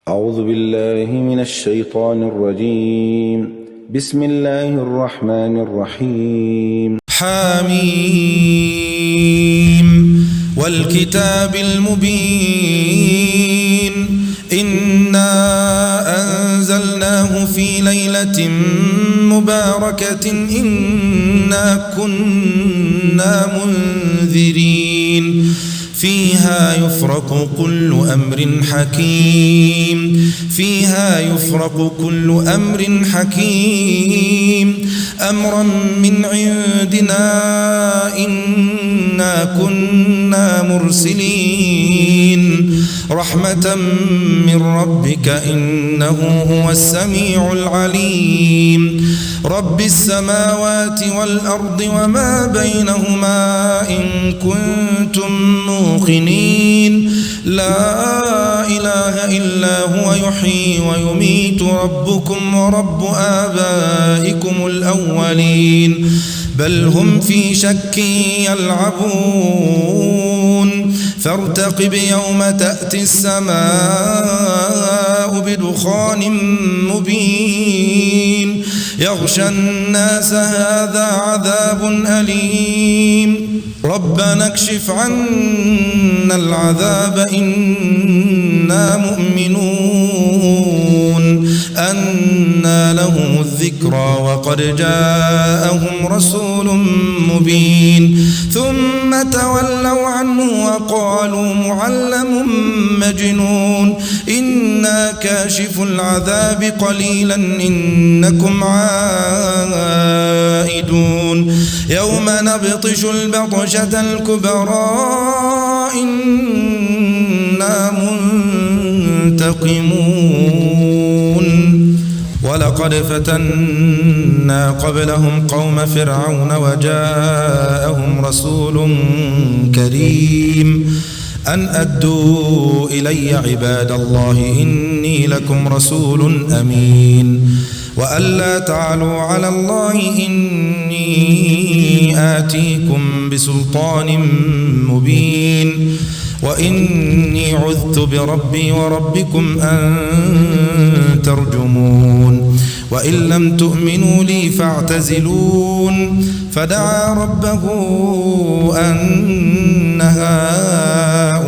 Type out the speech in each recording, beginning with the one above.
أعوذ بالله من الشيطان الرجيم. بسم الله الرحمن الرحيم. حميم والكتاب المبين إنا أنزلناه في ليلة مباركة إنا كنا منذرين فيها يفرق كل أمر حكيم أمرا من عندنا إنا كنا مرسلين رحمة من ربك إنه هو السميع العليم رب السماوات والأرض وما بينهما إن كنتم موقنين لا إله إلا هو يحيي ويميت ربكم ورب آبائكم الأولين بل هم في شك يلعبون فارتقب يوم تأتي السماء بدخان مبين يغشى الناس هذا عذاب أليم ربنا اكشف عنا العذاب إنا مؤمنون أنى لهم الذكرى وقد جاءهم رسول مبين ثم تولوا عنه وقالوا معلم مجنون إنا كاشف العذاب قليلا إنكم عائدون يوم نبطش البطشة الكبرى إنا منتقمون ولقد فتنا قبلهم قوم فرعون وجاءهم رسول كريم أن أدوا إلي عباد الله إني لكم رسول أمين وألا تعلوا على الله إني آتيكم بسلطان مبين وإني عذت بربي وربكم أن ترجمون وإن لم تؤمنوا لي فاعتزلون فدعا ربه أن هؤلاء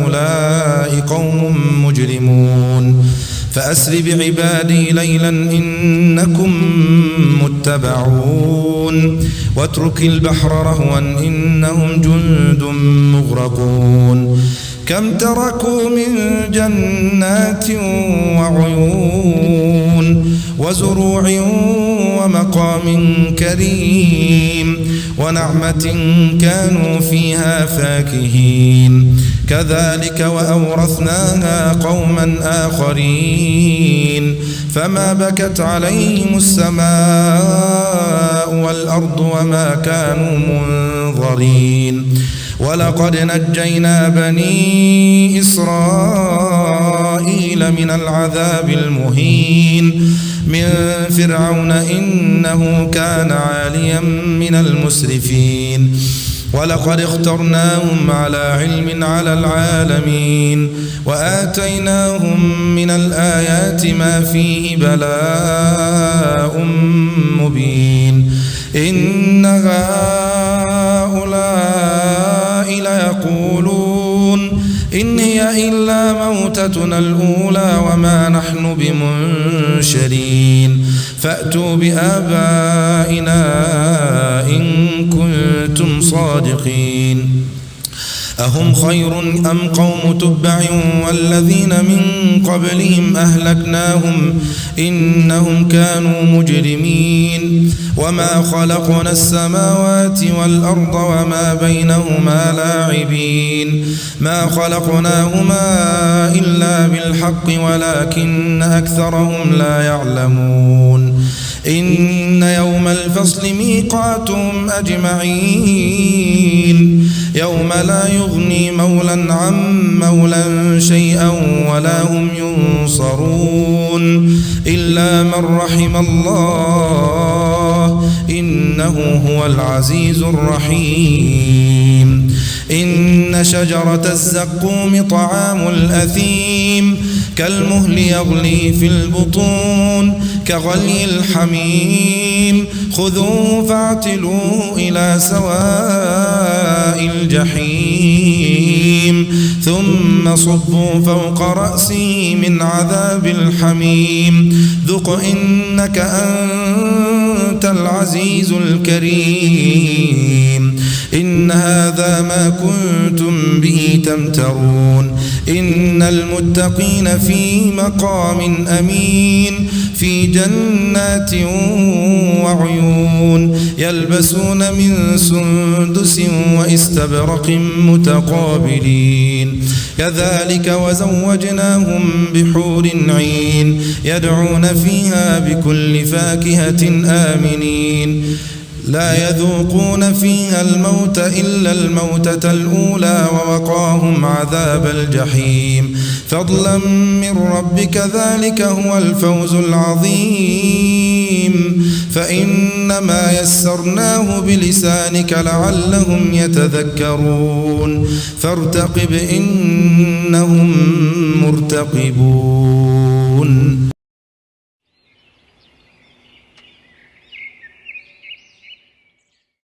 قوم مجرمون فأسر بعبادي ليلا إنكم متبعون واترك البحر رهوا إنهم جند مغرقون كم تركوا من جنات وعيون وزروع ومقام كريم ونعمة كانوا فيها فاكهين كذلك وأورثناها قوما آخرين فما بكت عليهم السماء والأرض وما كانوا منظرين ولقد نجينا بني إسرائيل من العذاب المهين من فرعون إنه كان عاليا من المسرفين ولقد اخترناهم على علم على العالمين وآتيناهم من الآيات ما فيه بلاء مبين إن هؤلاء ليقولون إن هي إلا موتتنا الأولى وما نحن بمنشرين فأتوا بآبائنا إن كنتم صادقين أهم خير أم قوم تبع والذين من قبلهم أهلكناهم إنهم كانوا مجرمين وما خلقنا السماوات والأرض وما بينهما لاعبين ما خلقناهما إلا بالحق ولكن أكثرهم لا يعلمون إن يوم الفصل ميقاتهم أجمعين يوم لا يغني مولا عن مولا شيئا ولا هم ينصرون إلا من رحم الله إنه هو العزيز الرحيم إن شجرة الزقوم طعام الأثيم كالمهل يغلي في البطون كغلي الحميم خذوه فاعتلوه إلى سواء الجحيم ثم صبوا فوق رأسه من عذاب الحميم ذق إنك أنت العزيز الكريم إن هذا ما كنتم به تمترون إن المتقين في مقام أمين في جنات وعيون يلبسون من سندس واستبرق متقابلين كذلك وزوجناهم بحور عين يدعون فيها بكل فاكهة آمنين لا يذوقون فيها الموت إلا الموتة الأولى ووقاهم عذاب الجحيم فضلا من ربك ذلك هو الفوز العظيم فإنما يسرناه بلسانك لعلهم يتذكرون فارتقب إنهم مرتقبون